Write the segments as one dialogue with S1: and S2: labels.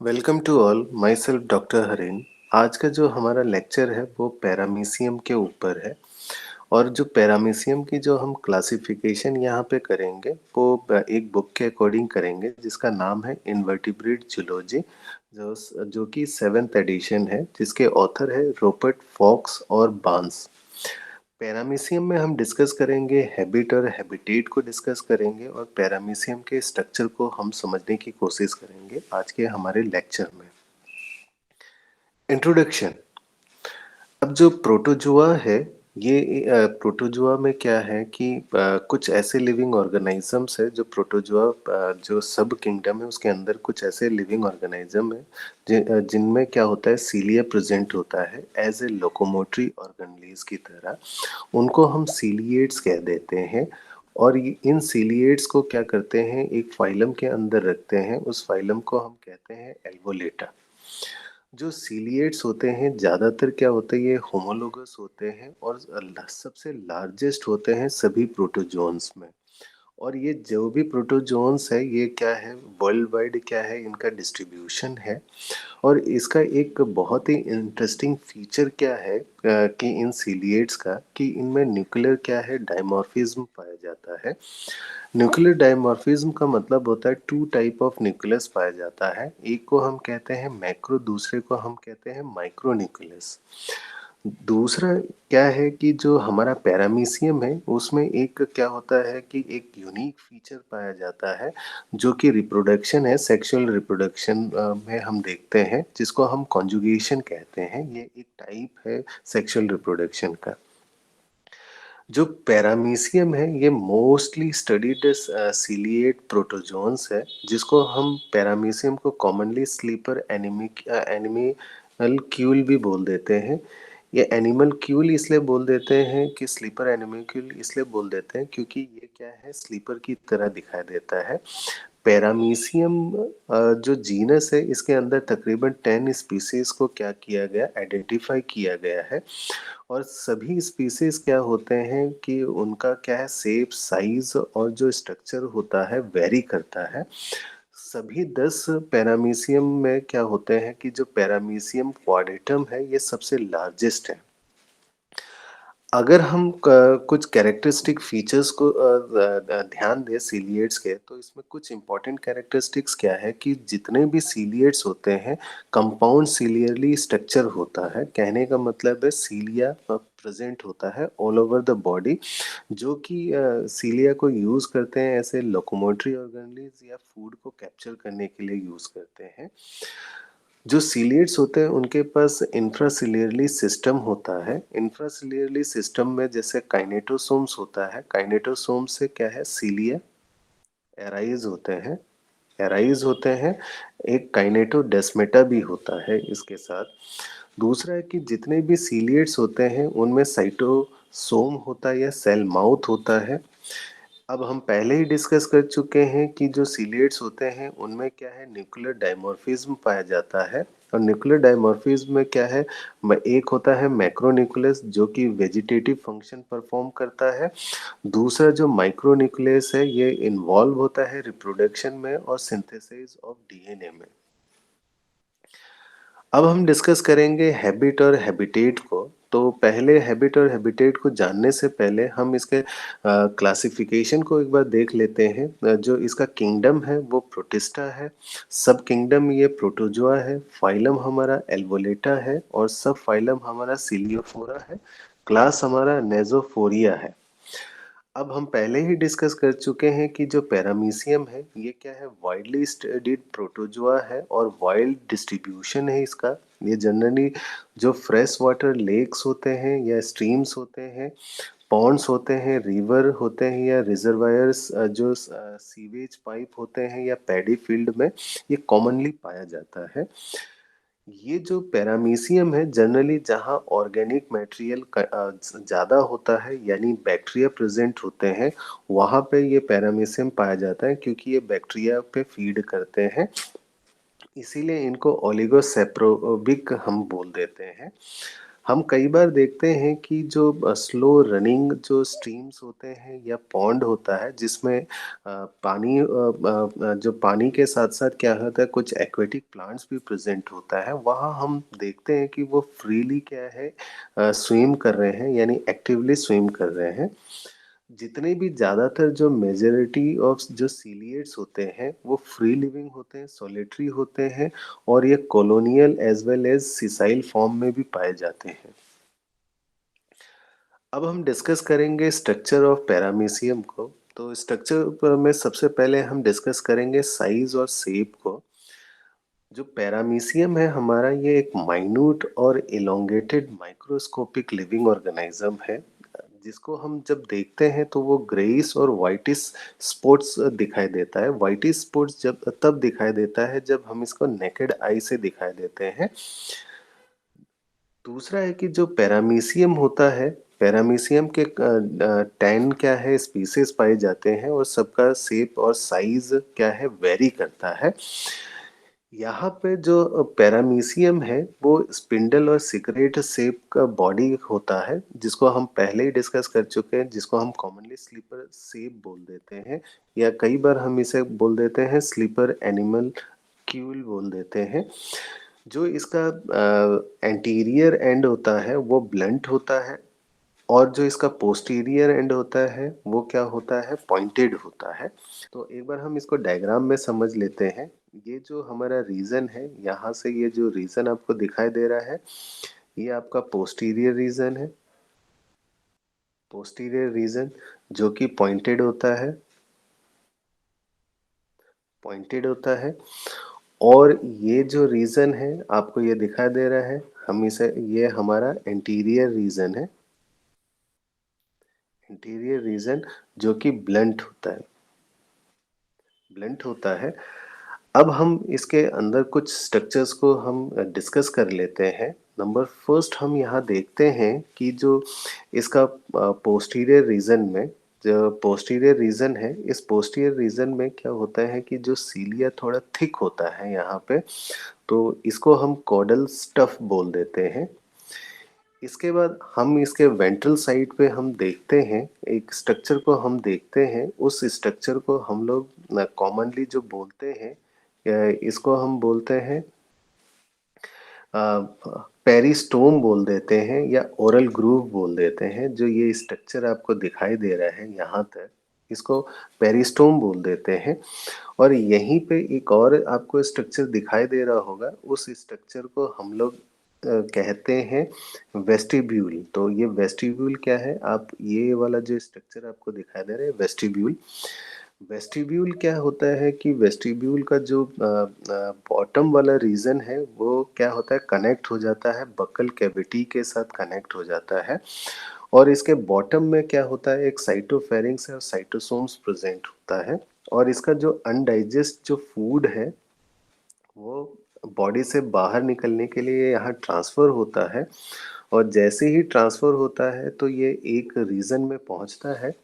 S1: Welcome to all myself doctor Haren. आज का जो हमारा लेक्चर है वो पैरामीशियम के ऊपर है। और जो पैरामीशियम की जो हम क्लासिफिकेशन यहाँ पे करेंगे वो एक बुक के अकॉर्डिंग करेंगे जिसका नाम है इनवर्टिब्रेट जूलॉजी, जो कि 7th एडिशन है, जिसके ऑथर है रॉबर्ट फॉक्स और बार्न्स। पैरामीशियम में हम डिस्कस करेंगे हैबिट और हैबिटेट को डिस्कस करेंगे और पैरामीशियम के स्ट्रक्चर को हम समझने की कोशिश करेंगे आज के हमारे लेक्चर में। इंट्रोडक्शन। अब जो प्रोटोजुआ है, ये प्रोटोजुआ में क्या है कि कुछ ऐसे लिविंग ऑर्गेनिजम्स है जो प्रोटोजुआ, जो सब किंगडम है उसके अंदर कुछ ऐसे लिविंग ऑर्गेनिज्म है जिनमें क्या होता है, सीलिया प्रेजेंट होता है एज ए लोकोमोटरी ऑर्गेनलीज की तरह। उनको हम सीलिएट्स कह देते हैं। और इन सीलिएट्स को क्या करते हैं, एक फाइलम के अंदर रखते हैं। उस फाइलम को हम कहते हैं एल्वोलेटा। जो सीलिएट्स होते हैं ज़्यादातर क्या होते हैं, ये होमोलोगस होते हैं और सबसे लार्जेस्ट होते हैं सभी प्रोटोजोन्स में। और ये जो भी प्रोटोजोन्स है, ये क्या है, वर्ल्ड वाइड क्या है, इनका डिस्ट्रीब्यूशन है। और इसका एक बहुत ही इंटरेस्टिंग फीचर क्या है कि इन सीलिएट्स का, कि इनमें न्यूक्लियर क्या है, डायमॉर्फिज्म पाया जाता है। न्यूक्लियर डायमॉर्फिज्म का मतलब होता है टू टाइप ऑफ न्यूक्लियस पाया जाता है। एक को हम कहते हैं मैक्रो, दूसरे को हम कहते हैं माइक्रो न्यूक्लियस। दूसरा क्या है कि जो हमारा पैरामीशियम है उसमें एक क्या होता है कि एक यूनिक फीचर पाया जाता है जो कि रिप्रोडक्शन है, सेक्सुअल रिप्रोडक्शन में हम देखते हैं, जिसको हम कॉन्जुगेशन कहते हैं। ये एक टाइप है सेक्सुअल रिप्रोडक्शन का। जो पैरामीशियम है ये मोस्टली स्टडीड सीलिएट प्रोटोजोन्स है, जिसको हम पैरामीशियम को कॉमनली स्लीपर एनिमल क्यूल भी बोल देते हैं। ये एनिमल क्यूल इसलिए बोल देते हैं कि स्लीपर एनिमल क्यूल इसलिए बोल देते हैं क्योंकि ये क्या है, स्लीपर की तरह दिखाई देता है। पैरामीशियम जो जीनस है, इसके अंदर तकरीबन 10 स्पीसीज को क्या किया गया, आइडेंटिफाई किया गया है। और सभी स्पीसीज क्या होते हैं कि उनका क्या है, शेप, साइज और जो स्ट्रक्चर होता है वेरी करता है। सभी 10 पैरामीशियम में क्या होते हैं कि जो पैरामीशियम क्वाड्रेटम है ये सबसे लार्जेस्ट है। अगर हम कुछ कैरेक्टरिस्टिक फीचर्स को ध्यान दें सीलिएट्स के, तो इसमें कुछ इंपॉर्टेंट कैरेक्टरिस्टिक्स क्या है कि जितने भी सीलिएट्स होते हैं, कंपाउंड सीलियरली स्ट्रक्चर होता है। कहने का मतलब है सीलिया प्रेजेंट होता है ऑल ओवर द बॉडी, जो कि सीलिया को यूज करते हैं ऐसे लोकोमोटरी ऑर्गेनलीज या फूड को कैप्चर करने के लिए यूज करते हैं। जो सीलिएट्स होते हैं उनके पास इंफ्रासिलियरली सिस्टम होता है। इंफ्रासिलियरली सिस्टम में जैसे काइनेटोसोम्स होता है, काइनेटोसोम से क्या है, सीलिया एराइज होते हैं, एक काइनेटोडेस्मेटा भी होता है इसके साथ। दूसरा है कि जितने भी सीलिएट्स होते हैं उनमें साइटोसोम होता है या सेल माउथ होता है। अब हम पहले ही डिस्कस कर चुके हैं कि जो सीलिएट्स होते हैं उनमें क्या है, न्यूक्लियर डायमॉर्फिज्म पाया जाता है। और न्यूक्लियर डायमॉर्फिज्म में क्या है, एक होता है मैक्रोन्यूक्लियस जो कि वेजिटेटिव फंक्शन परफॉर्म करता है। दूसरा जो माइक्रोन्यूक्लियस है ये इन्वॉल्व होता है रिप्रोडक्शन में और सिंथेसिस ऑफ डीएनए में। अब हम डिस्कस करेंगे हैबिट और हैबिटेट को। तो पहले हैबिट और हैबिटेट को जानने से पहले हम इसके क्लासिफिकेशन को एक बार देख लेते हैं। जो इसका किंगडम है वो प्रोटिस्टा है, सब किंगडम ये प्रोटोजोआ है, फाइलम हमारा एल्वोलेटा है और सब फाइलम हमारा सिलियोफोरा है, क्लास हमारा नेजोफोरिया है। अब हम पहले ही डिस्कस कर चुके हैं कि जो पैरामीशियम है ये क्या है, वाइडली स्टडीड प्रोटोजोआ है और वाइल्ड डिस्ट्रीब्यूशन है इसका। ये जनरली जो फ्रेश वाटर लेक्स होते हैं या स्ट्रीम्स होते हैं, पॉन्ड्स होते हैं, रिवर होते हैं या रिजर्वायर्स, जो सीवेज पाइप होते हैं या पैडी फील्ड में ये कॉमनली पाया जाता है। ये जो पैरामीशियम है जनरली जहाँ ऑर्गेनिक मटेरियल ज़्यादा होता है यानी बैक्टीरिया प्रेजेंट होते हैं, वहाँ पे ये पैरामीशियम पाया जाता है क्योंकि ये बैक्टीरिया पे फीड करते हैं। इसीलिए इनको ओलिगोसेप्रोबिक हम बोल देते हैं। हम कई बार देखते हैं कि जो स्लो रनिंग जो स्ट्रीम्स होते हैं या पॉन्ड होता है जिसमें पानी जो पानी के साथ-साथ क्या होता है कुछ एक्वेटिक प्लांट्स भी प्रेज़ेंट होता है, वहाँ हम देखते हैं कि वो फ्रीली क्या है स्विम कर रहे हैं यानी एक्टिवली स्विम कर रहे हैं। जितने भी ज़्यादातर जो मेजॉरिटी ऑफ जो सीलिएट्स होते हैं, वो फ्री लिविंग होते हैं, सोलिटरी होते हैं और ये colonial as well as sessile form में भी पाए जाते हैं। अब हम डिस्कस करेंगे स्ट्रक्चर ऑफ पैरामीशियम को। तो स्ट्रक्चर में सबसे पहले हम डिस्कस करेंगे साइज़ और शेप को। जो पैरामीशियम है हमारा ये एक माइन्यूट और एलोंगेटेड माइक्रोस्कोपिक लिविंग ऑर्गेनिज्म है जिसको हम जब देखते हैं तो वो ग्रेइश और व्हाइटिश स्पॉट्स दिखाई देता है। व्हाइटिश स्पॉट्स जब तब दिखाई देता है जब हम इसको नेकेड आई से दिखाई देते हैं। दूसरा है कि जो पैरामीशियम होता है, पैरामीशियम के 10 क्या है स्पीसीज पाए जाते हैं और सबका शेप और साइज क्या है वेरी करता है। यहाँ पे जो पैरामीशियम है वो स्पिंडल और सिगरेट शेप का बॉडी होता है जिसको हम पहले ही डिस्कस कर चुके हैं, जिसको हम कॉमनली स्लीपर शेप बोल देते हैं या कई बार हम इसे बोल देते हैं स्लीपर एनिमल क्यूल बोल देते हैं। जो इसका एंटीरियर एंड होता है वो ब्लंट होता है और जो इसका पोस्टीरियर एंड होता है वो क्या होता है पॉइंटेड होता है। तो एक बार हम इसको डायग्राम में समझ लेते हैं। ये जो हमारा रीजन है यहाँ से ये जो रीजन आपको दिखाई दे रहा है ये आपका पोस्टीरियर रीजन है। पोस्टीरियर रीजन जो कि पॉइंटेड होता है और ये जो रीजन है आपको ये दिखाई दे रहा है हम इसे ये हमारा एंटीरियर रीजन है। इंटीरियर रीजन जो कि ब्लंट होता है। अब हम इसके अंदर कुछ स्ट्रक्चर्स को हम डिस्कस कर लेते हैं। नंबर फर्स्ट हम यहाँ देखते हैं कि जो इसका पोस्टीरियर रीजन में जो पोस्टीरियर रीजन है इस पोस्टीरियर रीजन में क्या होता है कि जो सीलिया थोड़ा थिक होता है यहाँ पे, तो इसको हम कॉडल स्टफ बोल देते हैं। इसके बाद हम इसके वेंट्रल साइड पे हम देखते हैं एक स्ट्रक्चर को हम देखते हैं। उस स्ट्रक्चर को हम लोग कॉमनली जो बोलते हैं इसको हम बोलते हैं पेरिस्टोम बोल देते हैं या ओरल ग्रूव बोल देते हैं। जो ये स्ट्रक्चर आपको दिखाई दे रहा है यहाँ तक इसको पेरिस्टोम बोल देते हैं। और यहीं पे एक और आपको स्ट्रक्चर दिखाई दे रहा होगा, उस स्ट्रक्चर को हम लोग कहते हैं वेस्टिब्यूल। तो ये वेस्टिब्यूल क्या है, आप ये वाला जो स्ट्रक्चर आपको दिखाई दे रहा है वेस्टिब्यूल, वेस्टिब्यूल क्या होता है कि वेस्टिब्यूल का जो बॉटम वाला रीजन है वो क्या होता है कनेक्ट हो जाता है बक्कल कैविटी के साथ कनेक्ट हो जाता है। और इसके बॉटम में क्या होता है एक साइटोफेरिंक्स और साइटोसोम्स प्रेजेंट होता है। और इसका जो अनडाइजेस्ट जो फूड है वो बॉडी से बाहर निकलने के लिए यहाँ ट्रांसफ़र होता है। और जैसे ही ट्रांसफ़र होता है तो ये एक रीजन में पहुँचता है।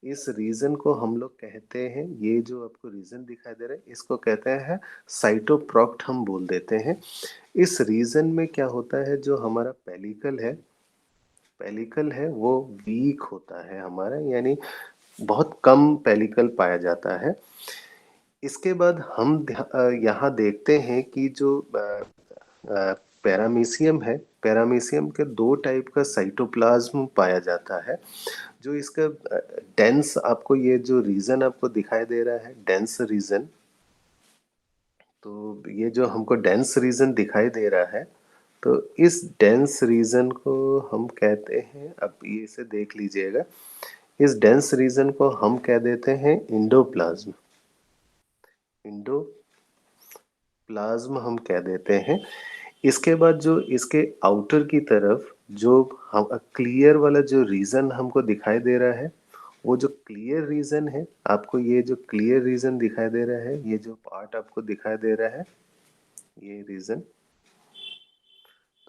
S1: इस रीजन को हम लोग कहते हैं, ये जो आपको रीजन दिखाई दे रहा है इसको कहते हैं साइटोप्रोक्ट हम बोल देते हैं। इस रीजन में क्या होता है जो हमारा पेलिकल है वो वीक होता है हमारा, यानी बहुत कम पेलिकल पाया जाता है। इसके बाद हम यहाँ देखते हैं कि जो पैरामीशियम है, पैरामीशियम के दो टाइप का साइटोप्लाज्म पाया जाता है। जो इसका डेंस आपको ये जो रीजन आपको दिखाई दे रहा है डेंस रीजन, तो ये जो हमको डेंस रीजन दिखाई दे रहा है तो इस डेंस रीजन को हम कहते हैं, अब ये इसे देख लीजिएगा, इस डेंस रीजन को हम कह देते हैं इंडोप्लाज्म। इंडोप्लाज्म हम कह देते हैं। इसके बाद जो इसके आउटर की तरफ जो हम क्लियर वाला जो रीजन हमको दिखाई दे रहा है, वो जो क्लियर रीजन है आपको ये जो क्लियर रीजन दिखाई दे रहा है, ये जो पार्ट आपको दिखाई दे रहा है ये रीजन,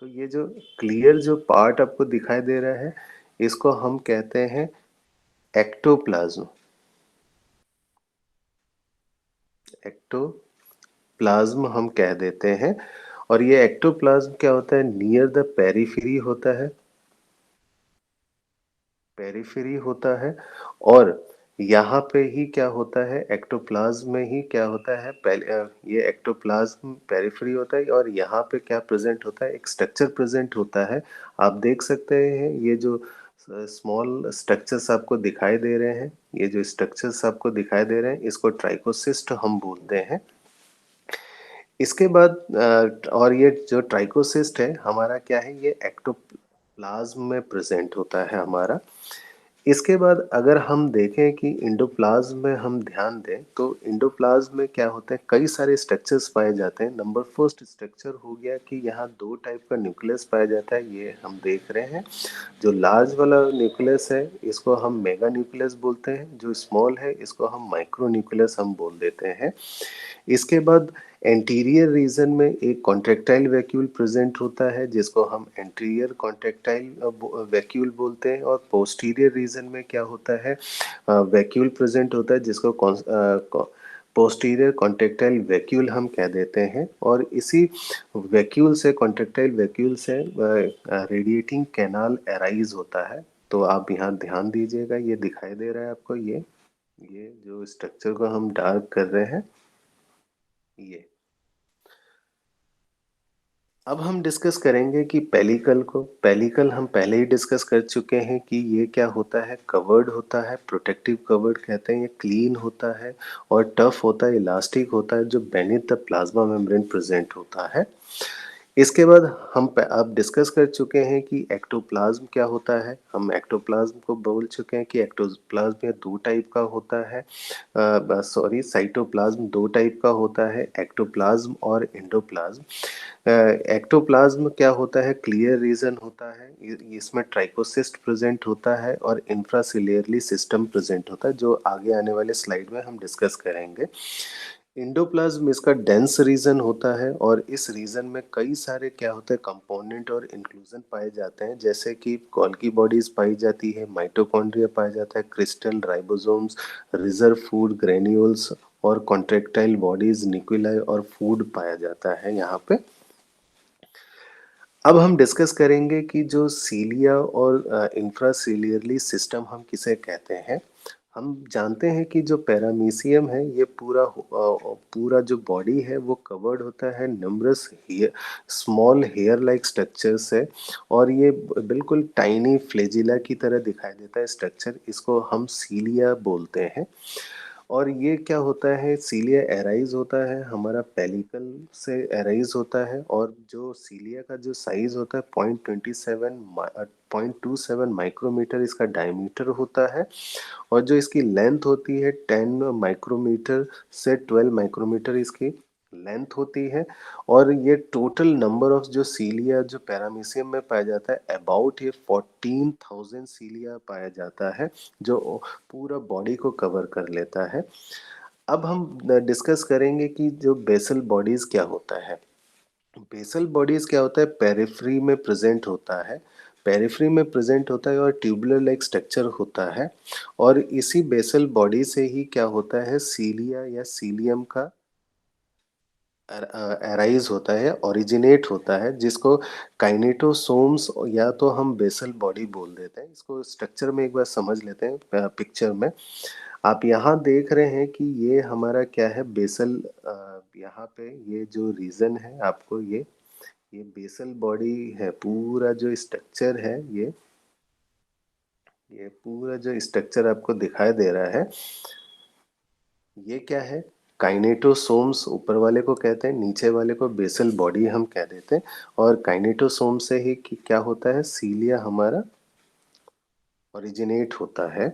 S1: तो ये जो क्लियर जो पार्ट आपको दिखाई दे रहा है इसको हम कहते हैं एक्टोप्लाज्म। एक्टोप्लाज्म हम कह देते हैं। और ये एक्टोप्लाज्म क्या होता है, नियर द पेरिफेरी होता है, पेरिफेरी होता है। और यहाँ पे ही क्या होता है, एक्टोप्लाज्म में ही क्या होता है, पहले ये एक्टोप्लाज्म पेरिफेरी होता है और यहाँ पे क्या प्रेजेंट होता है, एक स्ट्रक्चर प्रेजेंट होता है। आप देख सकते हैं ये जो स्मॉल स्ट्रक्चर्स आपको दिखाई दे रहे हैं, ये जो स्ट्रक्चर्स आपको दिखाई दे रहे हैं इसको ट्राइकोसिस्ट हम बोलते हैं। इसके बाद और ये जो ट्राइकोसिस्ट है हमारा क्या है, ये एक्टोप्लाज्म में प्रेजेंट होता है हमारा। इसके बाद अगर हम देखें कि इंडोप्लाज्म में हम ध्यान दें तो इंडोप्लाज्म में क्या होता है, कई सारे स्ट्रक्चर्स पाए जाते हैं। नंबर फर्स्ट स्ट्रक्चर हो गया कि यहाँ दो टाइप का न्यूक्लियस पाया जाता है, ये हम देख रहे हैं। जो लार्ज वाला न्यूक्लियस है इसको हम मेगा न्यूक्लियस बोलते हैं, जो स्मॉल है इसको हम माइक्रो न्यूक्लियस हम बोल देते हैं। इसके बाद एंटीरियर रीजन में एक कॉन्ट्रैक्टाइल वैक्यूल प्रेजेंट होता है जिसको हम एंटीरियर कॉन्ट्रैक्टाइल वैक्यूल बोलते हैं। और पोस्टीरियर रीजन में क्या होता है, वैक्यूल प्रेजेंट होता है जिसको पोस्टीरियर कॉन्ट्रैक्टाइल वैक्यूल हम कह देते हैं। और इसी वैक्यूल से, कॉन्ट्रैक्टाइल वैक्यूल से रेडिएटिंग कैनाल अराइज होता है। तो आप यहाँ ध्यान दीजिएगा, ये दिखाई दे रहा है आपको, ये जो स्ट्रक्चर को हम डार्क कर रहे हैं ये। अब हम डिस्कस करेंगे कि पेलिकल को। पेलिकल हम पहले ही डिस्कस कर चुके हैं कि ये क्या होता है, कवर्ड होता है, प्रोटेक्टिव कवर्ड कहते हैं। ये क्लीन होता है और टफ होता है, इलास्टिक होता है, जो beneath the plasma membrane present होता है। इसके बाद हम अब डिस्कस कर चुके हैं कि एक्टोप्लाज्म क्या होता है। हम एक्टोप्लाज्म को बोल चुके हैं कि एक्टोप्लाज्म में दो टाइप का होता है, सॉरी साइटोप्लाज्म दो टाइप का होता है, एक्टोप्लाज्म और एंडोप्लाज्म। एक्टोप्लाज्म क्या होता है, क्लियर रीजन होता है, इसमें ट्राइकोसिस्ट प्रेजेंट होता है और इंफ्रासिलियरली सिस्टम प्रेजेंट होता है, जो आगे आने वाले स्लाइड में हम डिस्कस करेंगे। इंडोप्लाज्म इसका डेंस रीजन होता है और इस रीजन में कई सारे क्या होते हैं, कंपोनेंट और इंक्लूजन पाए जाते हैं, जैसे कि गोल्गी बॉडीज पाई जाती है, माइटोकॉन्ड्रिया पाया जाता है, crystal, ribosomes, reserve food granules और कॉन्ट्रैक्टाइल बॉडीज, न्यूक्लियाई और फूड पाया जाता है यहाँ पे। अब हम डिस्कस करेंगे कि जो सीलिया और इंफ्रासीलियरली सिस्टम हम किसे कहते हैं। हम जानते हैं कि जो पैरामीशियम है ये पूरा जो बॉडी है वो कवर्ड होता है numerous hair, small hair like structure से। और ये बिल्कुल टाइनी फ्लेजिला की तरह दिखाई देता है स्ट्रक्चर, इसको हम सीलिया बोलते हैं। और ये क्या होता है, सीलिया एराइज होता है हमारा पेलिकल से एराइज होता है। और जो सीलिया का जो साइज होता है 0.27 माइक्रोमीटर इसका डायमीटर होता है। और जो इसकी लेंथ होती है 10 माइक्रोमीटर से 12 माइक्रोमीटर इसकी लेंथ होती है। और ये टोटल नंबर ऑफ जो सीलिया जो पैरामीशियम में पाया जाता है अबाउट ये 14,000 सीलिया पाया जाता है, जो पूरा बॉडी को कवर कर लेता है। अब हम डिस्कस करेंगे कि जो बेसल बॉडीज क्या होता है। बेसल बॉडीज क्या होता है, पेरिफ्री में प्रेजेंट होता है, पेरिफ्री में प्रेजेंट होता है और ट्यूबुलर लाइक स्ट्रक्चर होता है। और इसी बेसल बॉडी से ही क्या होता है, सीलिया या सीलियम का अराइज होता है, ओरिजिनेट होता है, जिसको काइनेटोसोम्स या तो हम बेसल बॉडी बोल देते हैं। इसको स्ट्रक्चर में एक बार समझ लेते हैं पिक्चर में। आप यहाँ देख रहे हैं कि ये हमारा क्या है, बेसल, यहाँ पे ये जो रीजन है आपको ये बेसल बॉडी है, पूरा जो स्ट्रक्चर है ये पूरा जो स्ट्रक्चर आपको दिखाई दे रहा है ये क्या है, काइनेटोसोम्स ऊपर वाले को कहते हैं, नीचे वाले को बेसल बॉडी हम कह देते हैं। और काइनेटोसोम से ही क्या होता है, सीलिया हमारा ओरिजिनेट होता है।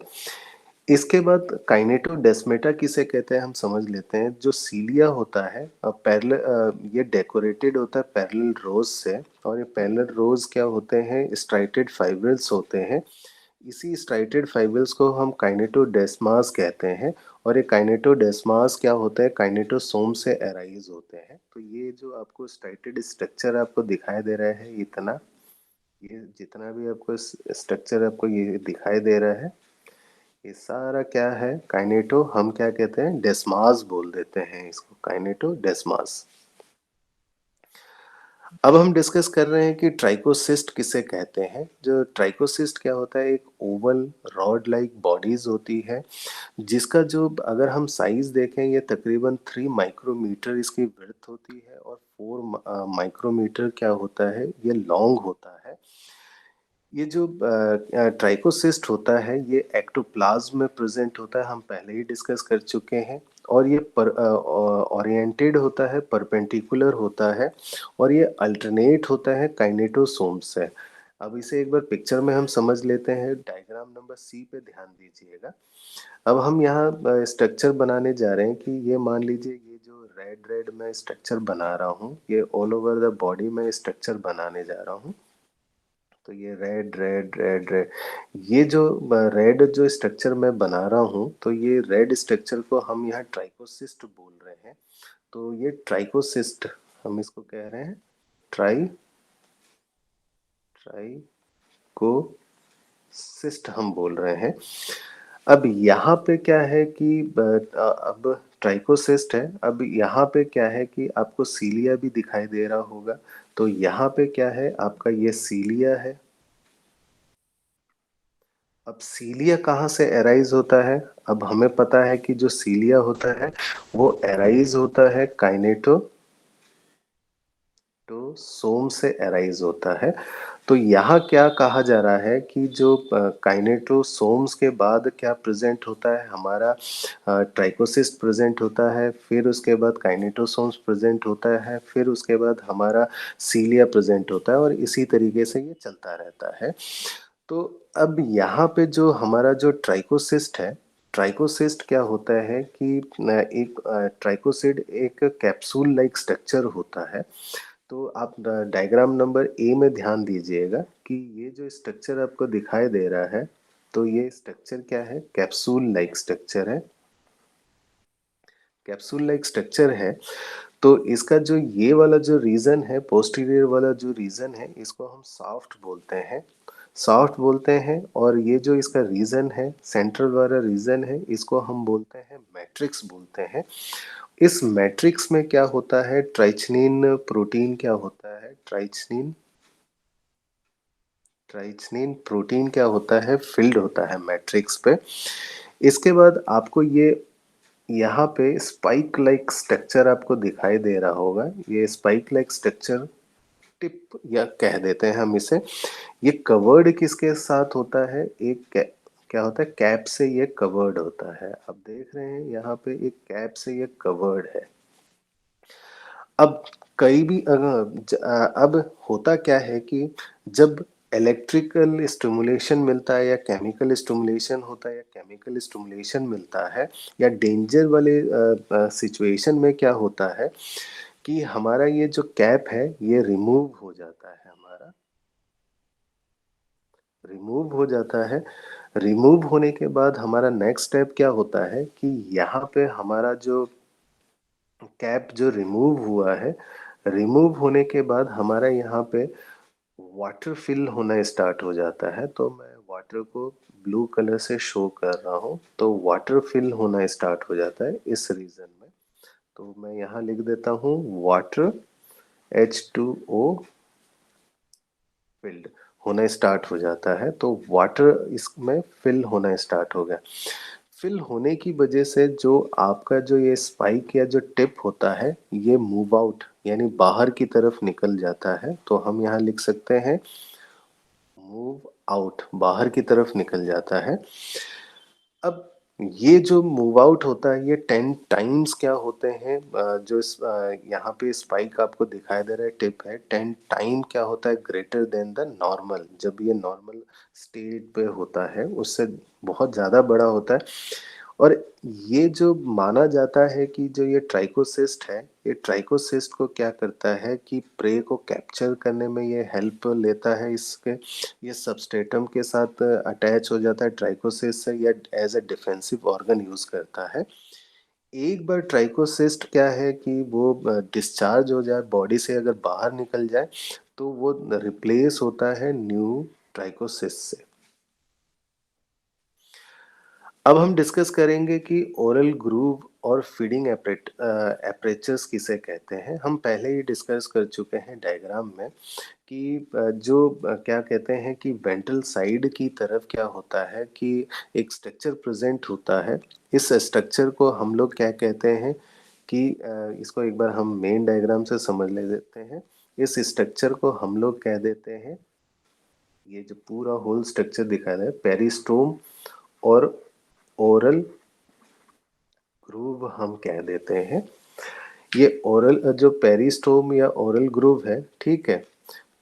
S1: इसके बाद काइनेटोडेस्मेटा किसे कहते हैं हम समझ लेते हैं। जो सीलिया होता है पैरेलल, ये डेकोरेटेड होता है पैरेलल रोज से। और ये पैरेलल रोज क्या होते हैं, स्ट्राइटेड फाइब्रिल्स होते हैं। इसी स्ट्राइटेड फाइब्रिल्स को हम काइनेटोडेस्मास कहते हैं। और ये काइनेटोडेस्मास क्या होता है, काइनेटोसोम से अराइज होते हैं। तो ये जो आपको स्ट्राइटेड स्ट्रक्चर आपको दिखाई दे रहा है, इतना ये जितना भी आपको स्ट्रक्चर आपको ये दिखाई दे रहा है, ये सारा क्या है, काइनेटो, हम क्या कहते हैं, डेस्मास बोल देते हैं इसको, काइनेटो डेस्मास। अब हम डिस्कस कर रहे हैं कि ट्राइकोसिस्ट किसे कहते हैं। जो ट्राइकोसिस्ट क्या होता है, एक ओवल रॉड लाइक बॉडीज होती है, जिसका जो अगर हम साइज देखें, ये तकरीबन 3 माइक्रोमीटर इसकी विड्थ होती है और 4 माइक्रोमीटर क्या होता है, ये लॉन्ग होता है। ये जो ट्राइकोसिस्ट होता है, ये एक्टोप्लाज्म में प्रेजेंट होता है, हम पहले ही डिस्कस कर चुके हैं। और ये ओरिएंटेड होता है, परपेंडिकुलर होता है, और ये अल्टरनेट होता है काइनेटोसोम से। अब इसे एक बार पिक्चर में हम समझ लेते हैं। डायग्राम नंबर सी पे ध्यान दीजिएगा। अब हम यहाँ स्ट्रक्चर बनाने जा रहे हैं कि ये मान लीजिए, ये जो रेड रेड मैं स्ट्रक्चर बना रहा हूँ, ये ऑल ओवर द बॉडी में स्ट्रक्चर बनाने जा रहा हूँ। तो ये रेड रेड रेड रेड, ये जो रेड जो स्ट्रक्चर मैं बना रहा हूँ, तो ये रेड स्ट्रक्चर को हम यहाँ ट्राइकोसिस्ट बोल रहे हैं। तो ये ट्राइकोसिस्ट हम इसको कह रहे हैं, ट्राई ट्राइकोसिस्ट हम बोल रहे हैं। अब यहाँ पे क्या है कि अब ट्राइकोसिस्ट है। अब यहाँ पे क्या है कि आपको सीलिया भी दिखाई दे रहा होगा। तो यहाँ पे क्या है, आपका ये सीलिया है। अब सीलिया कहाँ से एराइज होता है? अब हमें पता है कि जो सीलिया होता है, वो एराइज होता है काइनेटो तो सोम से एराइज होता है। तो यहाँ क्या कहा जा रहा है कि जो काइनेटोसोम्स के बाद क्या प्रेजेंट होता है, हमारा ट्राइकोसिस्ट प्रेजेंट होता है, फिर उसके बाद काइनेटोसोम्स प्रेजेंट होता है, फिर उसके बाद हमारा सीलिया प्रेजेंट होता है, और इसी तरीके से ये चलता रहता है। तो अब यहाँ पे जो हमारा जो ट्राइकोसिस्ट है, ट्राइकोसिस्ट क्या होता है कि एक ट्राइकोसिड एक कैप्सूल लाइक स्ट्रक्चर होता है। तो आप डायग्राम नंबर ए में ध्यान दीजिएगा कि ये जो स्ट्रक्चर आपको दिखाई दे रहा है, तो ये स्ट्रक्चर क्या है, कैप्सूल लाइक स्ट्रक्चर है। कैप्सूल लाइक स्ट्रक्चर है। तो इसका जो ये वाला जो रीजन है, पोस्टीरियर वाला जो रीजन है, इसको हम सॉफ्ट बोलते हैं, सॉफ्ट बोलते हैं। और ये जो इसका रीजन है, सेंट्रल वाला रीजन है, इसको हम बोलते हैं मैट्रिक्स बोलते हैं। इस मैट्रिक्स में क्या होता है, ट्राइचनिन प्रोटीन क्या होता है, ट्राइचनिन ट्राइचनिन प्रोटीन क्या होता है, फिल्ड होता है मैट्रिक्स पे। इसके बाद आपको ये यहाँ पे स्पाइक लाइक स्ट्रक्चर आपको दिखाई दे रहा होगा। ये स्पाइक लाइक स्ट्रक्चर, टिप या कह देते हैं हम इसे, ये कवर्ड किसके साथ होता है, क्या होता है, कैप से ये कवर्ड होता है। अब देख रहे हैं यहाँ पे एक कैप से ये कवर्ड है। अब कई भी अब होता क्या है कि जब इलेक्ट्रिकल स्टिमुलेशन मिलता है या केमिकल स्टिमुलेशन होता है, या केमिकल स्टिमुलेशन मिलता है, या डेंजर वाले सिचुएशन में क्या होता है कि हमारा ये जो कैप है, ये रिमूव हो जाता है, हमारा रिमूव हो जाता है। रिमूव होने के बाद हमारा नेक्स्ट स्टेप क्या होता है कि यहाँ पे हमारा जो कैप जो रिमूव हुआ है, रिमूव होने के बाद हमारा यहाँ पे वाटर फिल होना स्टार्ट हो जाता है। तो मैं वाटर को ब्लू कलर से शो कर रहा हूँ। तो वाटर फिल होना स्टार्ट हो जाता है इस रीजन में। तो मैं यहाँ लिख देता हूँ वाटर H2O फिल्ड होना स्टार्ट हो जाता है। तो वाटर इसमें फिल होना स्टार्ट हो गया। फिल होने की वजह से जो आपका जो ये स्पाइक या जो टिप होता है, ये मूव आउट यानी बाहर की तरफ निकल जाता है। तो हम यहाँ लिख सकते हैं मूव आउट, बाहर की तरफ निकल जाता है। अब ये जो मूव आउट होता है, ये 10 टाइम्स क्या होते हैं, यहाँ पे स्पाइक आपको दिखाई दे रहा है, टिप है, 10 टाइम क्या होता है, ग्रेटर देन द नॉर्मल। जब ये नॉर्मल स्टेट पे होता है, उससे बहुत ज़्यादा बड़ा होता है। और ये जो माना जाता है कि जो ये ट्राइकोसिस्ट है, ये ट्राइकोसिस्ट को क्या करता है कि प्रे को कैप्चर करने में ये हेल्प लेता है। इसके ये सबस्ट्रेटम के साथ अटैच हो जाता है ट्राइकोसिस्ट से, या as a defensive organ use करता है। एक बार ट्राइकोसिस्ट क्या है कि वो डिस्चार्ज हो जाए बॉडी से, अगर बाहर निकल जाए, तो वो रिप्लेस होता है न्यू ट्राइकोसिस्ट से। अब हम डिस्कस करेंगे कि ओरल ग्रूव और फीडिंग एपरेचर्स किसे कहते हैं, हम पहले ही डिस्कस कर चुके हैं डायग्राम में कि क्या कहते हैं कि वेंट्रल साइड की तरफ क्या होता है कि एक स्ट्रक्चर प्रेजेंट होता है। इस स्ट्रक्चर को हम लोग क्या कहते हैं कि इसको एक बार हम मेन डायग्राम से समझ ले लेते हैं। इस स्ट्रक्चर को हम लोग कह देते हैं, ये जो पूरा होल स्ट्रक्चर दिखा रहा है, पेरिस्टोम और ओरल ग्रूव हम कह देते हैं। ये ओरल जो पेरिस्टोम या ओरल ग्रूव है, ठीक है,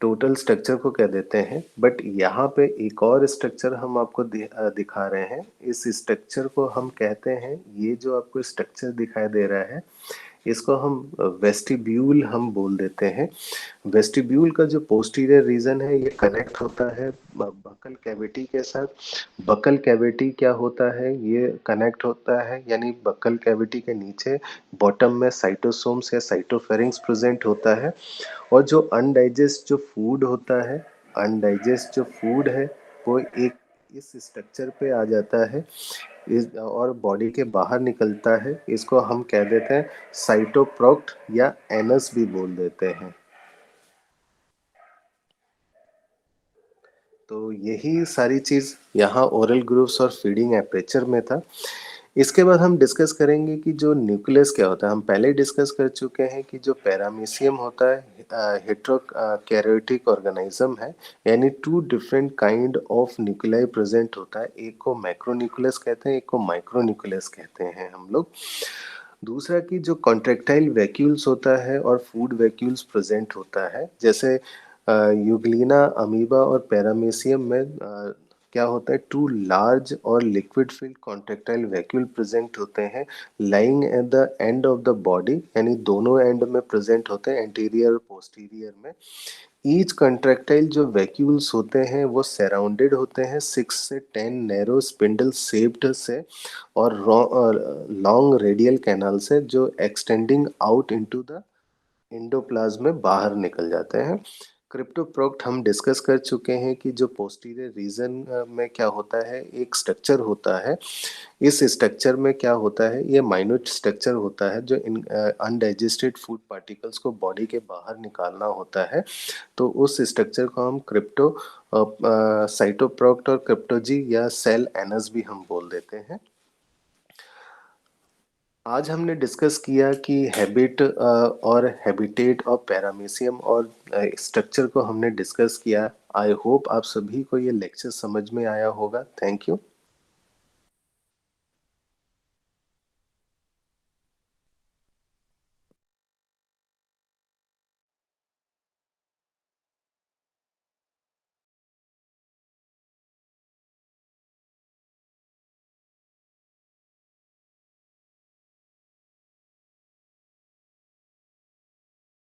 S1: टोटल स्ट्रक्चर को कह देते हैं। बट यहाँ पे एक और स्ट्रक्चर हम आपको दिखा रहे हैं। इस स्ट्रक्चर को हम कहते हैं, ये जो आपको स्ट्रक्चर दिखाई दे रहा है, इसको हम वेस्टिब्यूल हम बोल देते हैं। वेस्टिब्यूल का जो पोस्टीरियर रीजन है, ये कनेक्ट होता है बकल कैविटी के साथ। बकल कैविटी क्या होता है, ये कनेक्ट होता है, यानी बकल कैविटी के नीचे बॉटम में साइटोसोम्स या साइटोफेरिंक्स प्रेजेंट होता है। और जो अनडाइजेस्ट जो फूड होता है, अनडाइजेस्ट जो फूड है, वो एक इस स्ट्रक्चर पे आ जाता है इस और बॉडी के बाहर निकलता है। इसको हम कह देते हैं साइटोप्रोक्ट या एनस भी बोल देते हैं। तो यही सारी चीज यहाँ ओरल ग्रूव्स और फीडिंग एपरेचर में था। इसके बाद हम डिस्कस करेंगे कि जो न्यूक्लियस क्या होता है। हम पहले डिस्कस कर चुके हैं कि जो पैरामीशियम होता है हेट्रोकैरियोटिक ऑर्गेनिज्म है, यानी two different kind of nuclei present होता है। एक को मैक्रोन्यूक्लियस कहते हैं, एक को माइक्रोन्यूक्लियस कहते हैं हम लोग। दूसरा कि जो कॉन्ट्रेक्टाइल वैक्यूल्स होता है और फूड वैक्यूल्स प्रेजेंट होता है। जैसे यूग्लिना, अमीबा और पैरामीशियम में क्या होता है, टू लार्ज और liquid field contractile vacuole present होते हैं lying at the end of the body, यानी दोनों एंड में प्रेजेंट होते हैं, एंटीरियर और पोस्टीरियर में। ईच कंट्रैक्टाइल जो वैक्यूल्स होते हैं वो सराउंडेड होते हैं 6 से 10 नैरो स्पिंडल शेप्ड से और लॉन्ग रेडियल कैनाल से, जो extending out into the endoplasm में बाहर निकल जाते हैं। क्रिप्टोप्रोक्ट हम डिस्कस कर चुके हैं कि जो पोस्टीरियर रीजन में क्या होता है, एक स्ट्रक्चर होता है। इस स्ट्रक्चर में क्या होता है, ये माइन्यूट स्ट्रक्चर होता है जो अनडाइजेस्टेड फूड पार्टिकल्स को बॉडी के बाहर निकालना होता है। तो उस स्ट्रक्चर को हम साइटोप्रोक्ट और क्रिप्टोजी या सेल एनस भी हम बोल देते हैं। आज हमने डिस्कस किया कि हैबिट और हैबिटेट ऑफ पैरामीशियम और स्ट्रक्चर को हमने डिस्कस किया। आई होप आप सभी को ये लेक्चर समझ में आया होगा। Thank you.